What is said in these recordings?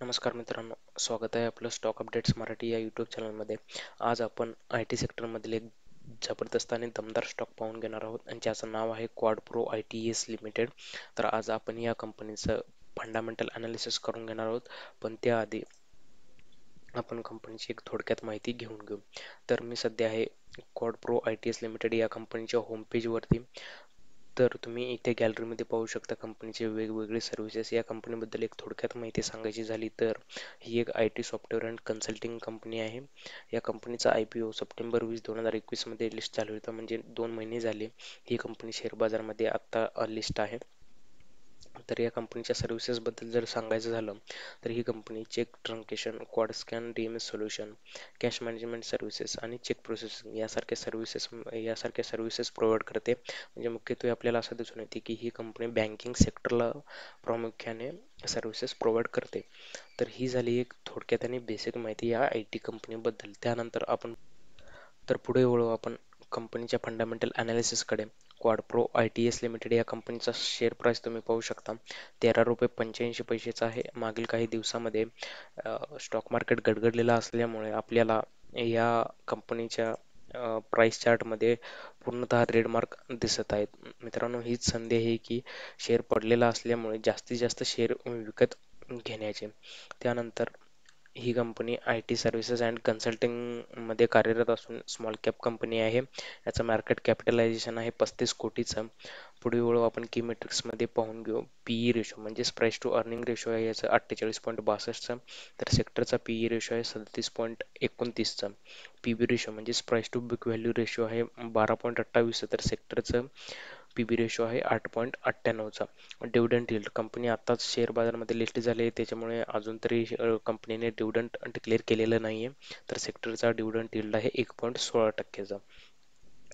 नमस्कार मित्रांनो, स्वागत आहे आपलं स्टॉक अपडेट्स मराठी या यूट्यूब चॅनलमध्ये. आज आपण आय टी सेक्टरमधील एक जबरदस्त आणि दमदार स्टॉक पाहून घेणार आहोत आणि ज्याचं नाव आहे quad pro I T S limited. तर आज आपण या कंपनीचं फंडामेंटल अनालिसिस करून घेणार आहोत, पण त्याआधी आपण कंपनीची एक थोडक्यात माहिती घेऊन घेऊ. तर मी सध्या आहे quad pro I T S limited या कंपनीच्या होम पेजवरती. तर तुम्ही इथे गॅलरीमध्ये पाहू शकता कंपनीचे वेगवेगळे सर्व्हिसेस. या कंपनीबद्दल एक थोडक्यात माहिती सांगायची झाली तर ही एक I T software and consulting company आहे. या कंपनीचा IPO सप्टेंबर 20, 2021 मध्ये लिस्ट झाली होता, म्हणजे 2 महिने झाले ही कंपनी शेअर बाजारामध्ये आत्ता लिस्ट आहे. तर या कंपनीच्या सर्व्हिसेसबद्दल जर सांगायचं झालं तर ही company check truncation, quad scan, DMS solution, cash management services आणि चेक प्रोसेसिंग यासारख्या सर्व्हिसेस प्रोव्हाइड करते. म्हणजे मुख्यत्वे आपल्याला असं दिसून येते की ही कंपनी बँकिंग सेक्टरला प्रामुख्याने सर्व्हिसेस प्रोव्हाइड करते. तर ही झाली एक थोडक्यात आणि बेसिक माहिती या IT कंपनीबद्दल. त्यानंतर आपण पुढे वळू आपण कंपनीच्या फंडामेंटल अनालिसिसकडे. Quad pro I T S limited या कंपनीचा शेअर प्राइस तुम्ही पाहू शकता, ₹13.85 आहे. मागील काही दिवसामध्ये स्टॉक मार्केट गडगडलेलं असल्यामुळे आपल्याला या कंपनीच्या प्राइस चार्टमध्ये पूर्णतः रेड मार्क दिसत आहेत. मित्रांनो, हीच संधी आहे की शेअर पडलेला असल्यामुळे जास्तीत जास्त शेअर विकत घेण्याचे. त्यानंतर ही कंपनी आय टी सर्व्हिसेस अँड कन्सल्टिंगमध्ये कार्यरत असून स्मॉल कॅप कंपनी आहे. याचं मार्केट कॅपिटलायझेशन आहे 35 कोटीचं. पुढे वळू आपण की मेट्रिक्समध्ये पाहून घेऊ. PE रेशो म्हणजेच प्राईस टू अर्निंग रेशो आहे याचं 48.62चं. तर सेक्टरचा PE रेशो आहे 37.29चा. PB रेशो म्हणजेच price to book value ratio आहे 12.28, तर सेक्टरचं PB रेशो आहे 8.98चा. डिव्हिडंड यील्ड, कंपनी आताच शेअर बाजारामध्ये लिस्ट झाली आहे त्याच्यामुळे अजून तरी कंपनीने डिव्हिडंड डिक्लेअर केलेलं नाही आहे. तर सेक्टरचा डिव्हिडंड यील्ड आहे 1.16%चा.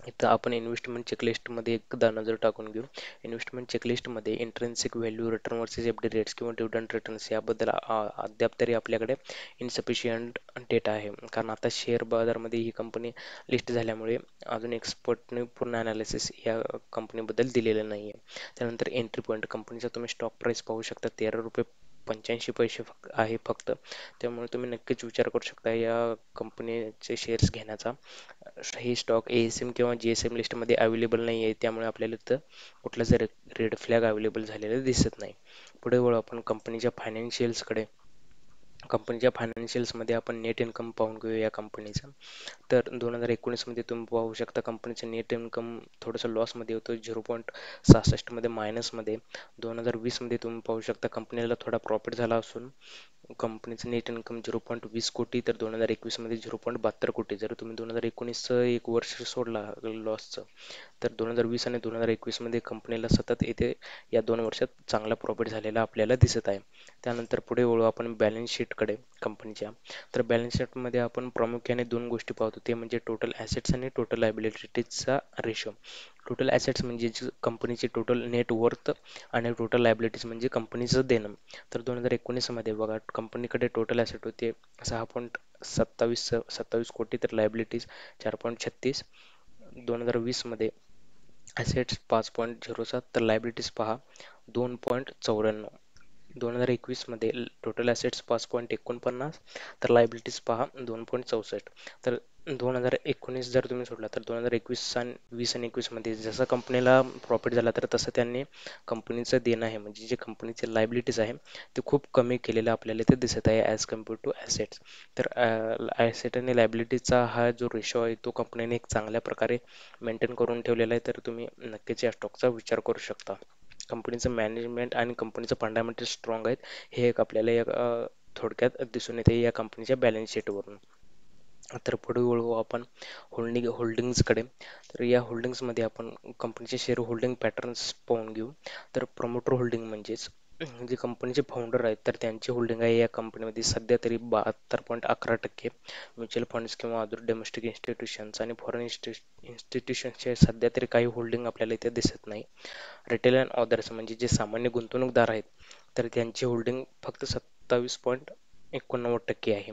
इथं आपण इन्व्हेस्टमेंट चेकलिस्टमध्ये एकदा नजर टाकून घेऊ. इन्व्हेस्टमेंट चेकलिस्टमध्ये intrinsic value, return versus FD rates किंवा डिव्हिडंड रिटर्न्स याबद्दल अद्याप तरी आपल्याकडे इनसफिशियंट डेटा आहे, कारण आता शेअर बाजारमध्ये ही कंपनी लिस्ट झाल्यामुळे अजून एक्सपर्टने पूर्ण अनालिसिस या कंपनीबद्दल दिलेलं नाही आहे. त्यानंतर एंट्री पॉईंट, कंपनीचा तुम्ही स्टॉक प्राईस पाहू शकता ₹13.85 आहे फक्त. त्यामुळे तुम्ही नक्कीच विचार करू शकता या कंपनीचे शेअर्स घेण्याचा. हे स्टॉक ASM किंवा GSM लिस्टमध्ये अवेलेबल नाही आहे, त्यामुळे आपल्याला इथं कुठलाच रेड फ्लॅग अवेलेबल झालेला दिसत नाही. पुढे वळू आपण कंपनीच्या फायनान्शियल्सकडे. कंपनीच्या फायनान्शियल्समध्ये आपण नेट इन्कम पाहून घेऊया या कंपनीचा. तर 2019 मध्ये तुम्ही पाहू शकता कंपनीचं नेट इन्कम थोडंसं लॉसमध्ये होतं, 0.66 मध्ये मायनसमध्ये. 2020 मध्ये तुम्ही पाहू शकता कंपनीला थोडा प्रॉफिट झाला असून कंपनीचं नेट इन्कम 0.20 कोटी, तर 2021 मध्ये 0.72 कोटी. जर तुम्ही 2019चं एक वर्ष सोडला लॉसचं, तर 2020 आणि 2021 मध्ये कंपनीला सतत येथे या 2 वर्षात चांगला प्रॉफिट झालेला आपल्याला दिसत आहे. त्यानंतर पुढे वळू आपण बॅलन्स शीटकडे कंपनीच्या. तर बॅलन्स शीटमध्ये आपण प्रामुख्याने 2 गोष्टी पाहतो, ते म्हणजे टोटल ॲसेट्स आणि टोटल लायबिलिटीजचा रेशो. टोटल ॲसेट्स म्हणजे कंपनीची टोटल नेट वर्थ आणि टोटल लायबिलिटीज म्हणजे कंपनीचं देणं. तर 2019मध्ये बघा कंपनीकडे टोटल ॲसेट होते 6.27 कोटी, तर लायबिलिटीज 4.36. 2020मध्ये ॲसेट्स 5.07, तर लायबिलिटीज पहा 2.94. 2021मध्ये टोटल ॲसेट्स 5.49, तर लायबिलिटीज पहा 2.64. तर 2019 जर तुम्ही सोडला तर 2021 आणि 20 आणि 21मध्ये जसं कंपनीला प्रॉफिट झाला तर तसं त्यांनी कंपनीचं देणं आहे म्हणजे जे कंपनीचे लायबिलिटीज आहे ते खूप कमी केलेलं आपल्याला इथे दिसत आहे ॲज कम्पेअर टू ॲसेट्स. तर ॲसेट आणि लायबिलिटीजचा हा जो रेशो आहे तो कंपनीने एक चांगल्या प्रकारे मेंटेन करून ठेवलेला आहे. तर तुम्ही नक्कीच या स्टॉकचा विचार करू शकता. कंपनीचं मॅनेजमेंट आणि कंपनीचं फंडामेंटल स्ट्रॉंग आहेत, हे एक आपल्याला थोडक्यात दिसून येते या कंपनीच्या बॅलन्स शीटवरून. तर पुढे वळू आपण होल्डिंग्सकडे. तर या होल्डिंग्समध्ये आपण कंपनीचे शेअर होल्डिंग पॅटर्न्स पाहून घेऊ. तर प्रमोटर होल्डिंग म्हणजेच जे कंपनीचे फाउंडर आहेत तर त्यांची होल्डिंग आहे या कंपनीमध्ये सध्या तरी 72.11%. म्युच्युअल फंड्स किंवा अदर डोमेस्टिक इन्स्टिट्यूशन्स आणि फॉरेन इन्स्टिट्यूशन्सचे सध्या तरी काही होल्डिंग आपल्याला इथे दिसत नाही. रिटेल अँड ऑदर्स म्हणजे जे सामान्य गुंतवणूकदार आहेत तर त्यांची होल्डिंग फक्त 27.89% आहे.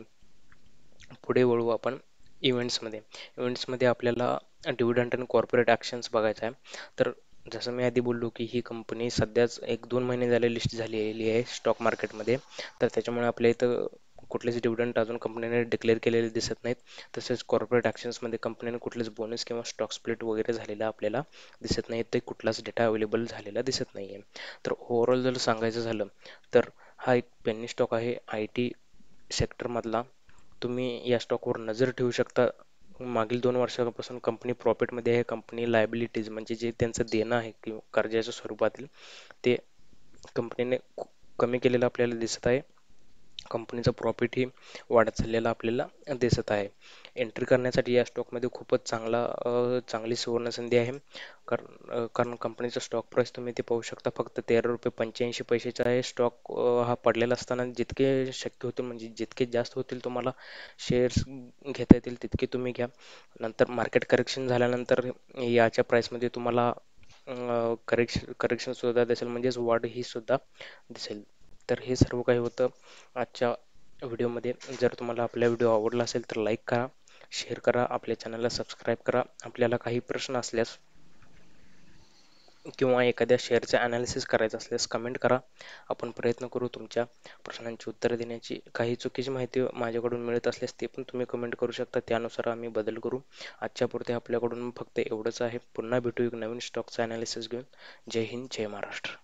पुढे वळू आपण इव्हेंट्समध्ये. इव्हेंट्समध्ये आपल्याला डिव्हिडंड आणि कॉर्पोरेट ॲक्शन्स बघायचं आहे. तर जसं मी आधी बोललो की ही कंपनी सध्याच 1-2 महिने झाले लिस्ट झालेली आहे स्टॉक मार्केटमध्ये. तर त्याच्यामुळे आपल्या इथं कुठलेच डिव्हिडंड अजून कंपनीने डिक्लेअर केलेले दिसत नाहीत. तसेच कॉर्पोरेट ॲक्शन्समध्ये कंपनीने कुठलेच बोनस किंवा स्टॉक स्प्लिट वगैरे झालेला आपल्याला दिसत नाही. ते कुठलाच डेटा अवेलेबल झालेला दिसत नाही आहे. तर ओव्हरऑल जर सांगायचं झालं तर हा एक पेनी स्टॉक आहे आय टी सेक्टरमधला. तुम्ही या स्टॉकवर नजर ठेवू शकता. मागील 2 वर्षापासून कंपनी प्रॉफिटमध्ये आहे. कंपनी लायबिलिटीज म्हणजे जे त्यांचं देणं आहे किंवा कर्जाच्या स्वरूपातील ते कंपनीने कमी केलेलं आपल्याला दिसत आहे. कंपनीचं प्रॉफिटही वाढत चाललेलं आपल्याला दिसत आहे. एंट्री करण्यासाठी या स्टॉकमध्ये खूपच चांगली सुवर्णसंधी आहे. कारण कंपनीचा स्टॉक प्राईस तुम्ही ते पाहू शकता फक्त ₹13.85 आहे. स्टॉक हा पडलेला असताना जितके शक्य होतील म्हणजे जितके जास्त होतील तुम्हाला शेअर्स घेता येतील तितके तुम्ही घ्या. नंतर मार्केट करेक्शन झाल्यानंतर याच्या प्राईसमध्ये तुम्हाला करेक्शन सुद्धा दिसेल म्हणजेच वाढ ही सुद्धा दिसेल. तर हे सर्व काही होतं आजच्या व्हिडिओमध्ये. जर तुम्हाला आपला व्हिडिओ आवडला असेल तर लाईक करा, शेअर करा, आपल्या चॅनलला सबस्क्राईब करा. आपल्याला काही प्रश्न असल्यास किंवा एखाद्या शेअरचे ॲनालिसिस करायचं असल्यास कमेंट करा. आपण प्रयत्न करू तुमच्या प्रश्नांची उत्तरं देण्याची. काही चुकीची माहिती माझ्याकडून मिळत असल्यास ते पण तुम्ही कमेंट करू शकता. त्यानुसार आम्ही बदल करू. आजच्यापुरते आपल्याकडून फक्त एवढंच आहे. पुन्हा भेटू एक नवीन स्टॉकचा ॲनालिसिस घेऊन. जय हिंद, जय महाराष्ट्र.